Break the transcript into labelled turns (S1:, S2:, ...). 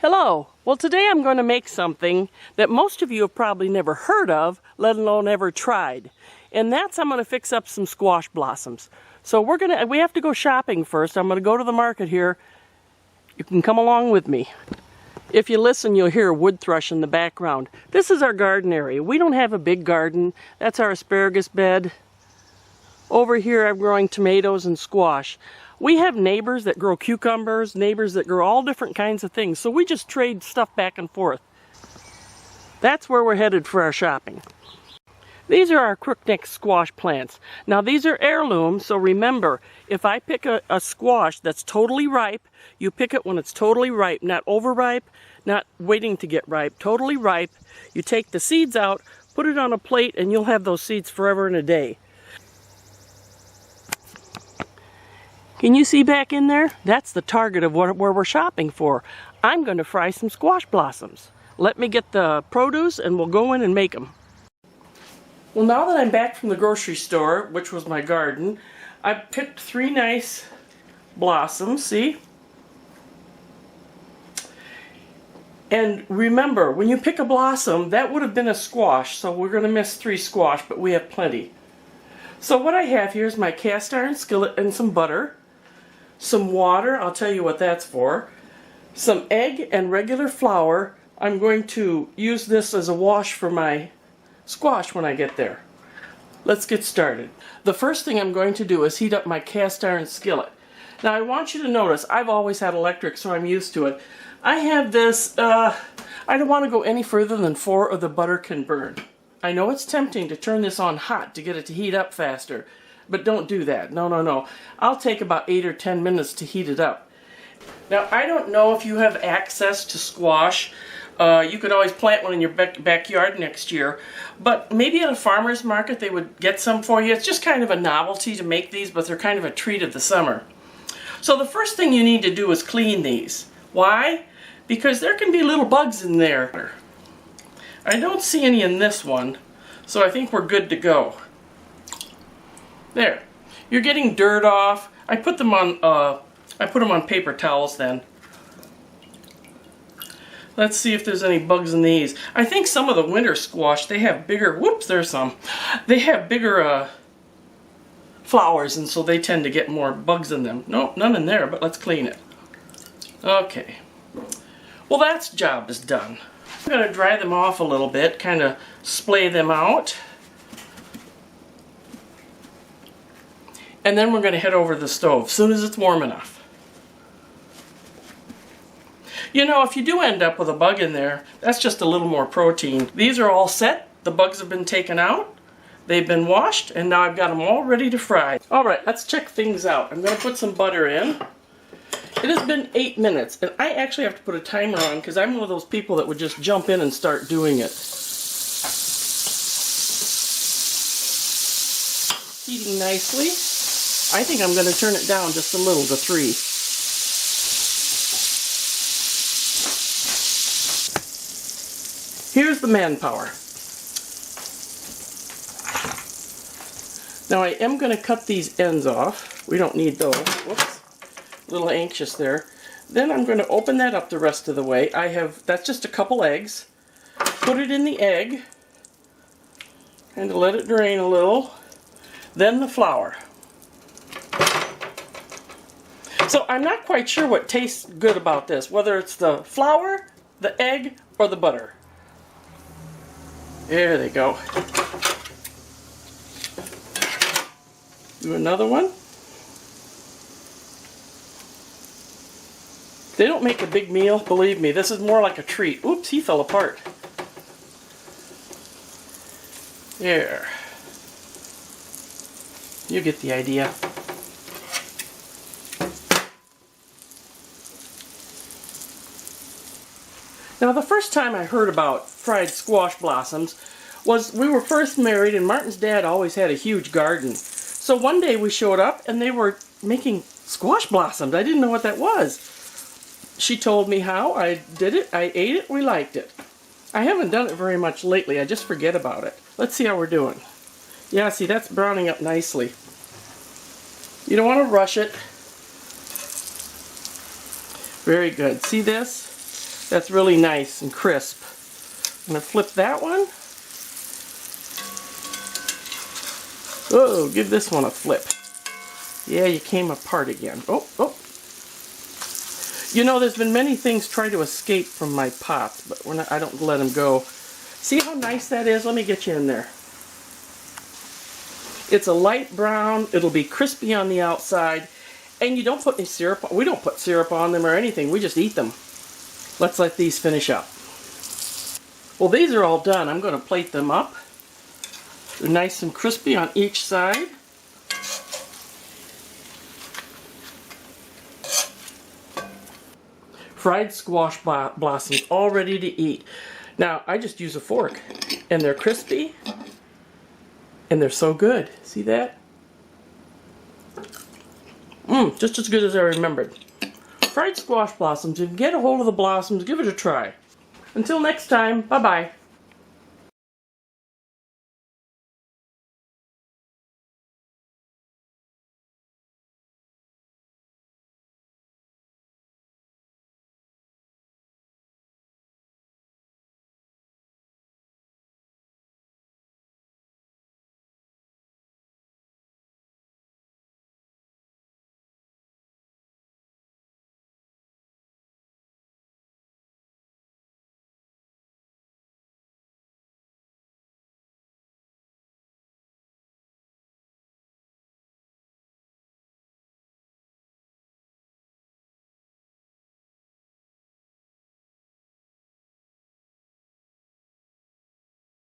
S1: Hello. Well, today I'm going to make something that most of you have probably never heard of, let alone ever tried. And that's I'm going to fix up some squash blossoms. So we have to go shopping first. I'm going to go to the market here. You can come along with me. If you listen, you'll hear a wood thrush in the background. This is our garden area. We don't have a big garden. That's our asparagus bed. Over here I'm growing tomatoes and squash. We have neighbors that grow cucumbers, neighbors that grow all different kinds of things, so we just trade stuff back and forth. That's where we're headed for our shopping. These are our crookneck squash plants. Now these are heirlooms, so remember, if I pick a squash that's totally ripe, you pick it when it's totally ripe, not overripe, not waiting to get ripe, totally ripe. You take the seeds out, put it on a plate, and you'll have those seeds forever and a day. Can you see back in there? That's the target of where we're shopping for. I'm going to fry some squash blossoms. Let me get the produce and we'll go in and make them. Well, now that I'm back from the grocery store, which was my garden, I picked 3 nice blossoms, see? And remember, when you pick a blossom, that would have been a squash, so we're going to miss 3 squash, but we have plenty. So what I have here is my cast iron skillet and some butter. Some water, I'll tell you what that's for. Some egg and regular flour. I'm going to use this as a wash for my squash when I get there. Let's get started. The first thing I'm going to do is heat up my cast iron skillet. Now I want you to notice, I've always had electric, so I'm used to it. I have this, I don't want to go any further than 4 or the butter can burn. I know it's tempting to turn this on hot to get it to heat up faster. But don't do that. No, no, no. I'll take about 8 or 10 minutes to heat it up. Now, I don't know if you have access to squash. You could always plant one in your backyard next year. But maybe at a farmer's market they would get some for you. It's just kind of a novelty to make these, but they're kind of a treat of the summer. So the first thing you need to do is clean these. Why? Because there can be little bugs in there. I don't see any in this one, so I think we're good to go. There, you're getting dirt off. I put them on paper towels then. Let's see if there's any bugs in these. I think some of the winter squash, they have bigger, whoops, there's some. They have bigger flowers, and so they tend to get more bugs in them. Nope, none in there, but let's clean it. Okay. Well, that job is done. I'm going to dry them off a little bit, kind of splay them out. And then we're going to head over to the stove as soon as it's warm enough. You know, if you do end up with a bug in there, that's just a little more protein. These are all set. The bugs have been taken out. They've been washed, and now I've got them all ready to fry. All right, let's check things out. I'm going to put some butter in. It has been 8 minutes, and I actually have to put a timer on because I'm one of those people that would just jump in and start doing it. Heating nicely. I think I'm going to turn it down just a little to 3. Here's the manpower. Now I am going to cut these ends off. We don't need those. Whoops. A little anxious there. Then I'm going to open that up the rest of the way. That's just a couple eggs. Put it in the egg. And let it drain a little. Then the flour. So I'm not quite sure what tastes good about this, whether it's the flour, the egg, or the butter. There they go. Do another one. They don't make a big meal, believe me. This is more like a treat. Oops, he fell apart. There. You get the idea. Now, the first time I heard about fried squash blossoms was we were first married, and Martin's dad always had a huge garden. So one day we showed up and they were making squash blossoms. I didn't know what that was. She told me how. I did it. I ate it. We liked it. I haven't done it very much lately. I just forget about it. Let's see how we're doing. Yeah, see, that's browning up nicely. You don't want to rush it. Very good. See this? That's really nice and crisp. I'm going to flip that one. Oh, give this one a flip. Yeah, you came apart again. Oh, oh. You know, there's been many things try to escape from my pots, but I don't let them go. See how nice that is? Let me get you in there. It's a light brown. It'll be crispy on the outside. And you don't put any syrup. We don't put syrup on them or anything. We just eat them. Let's let these finish up. Well, these are all done. I'm going to plate them up. They're nice and crispy on each side. Fried squash blossoms, all ready to eat. Now, I just use a fork, and they're crispy, and they're so good. See that? Just as good as I remembered. Fried squash blossoms. If you can get a hold of the blossoms, give it a try. Until next time, bye-bye.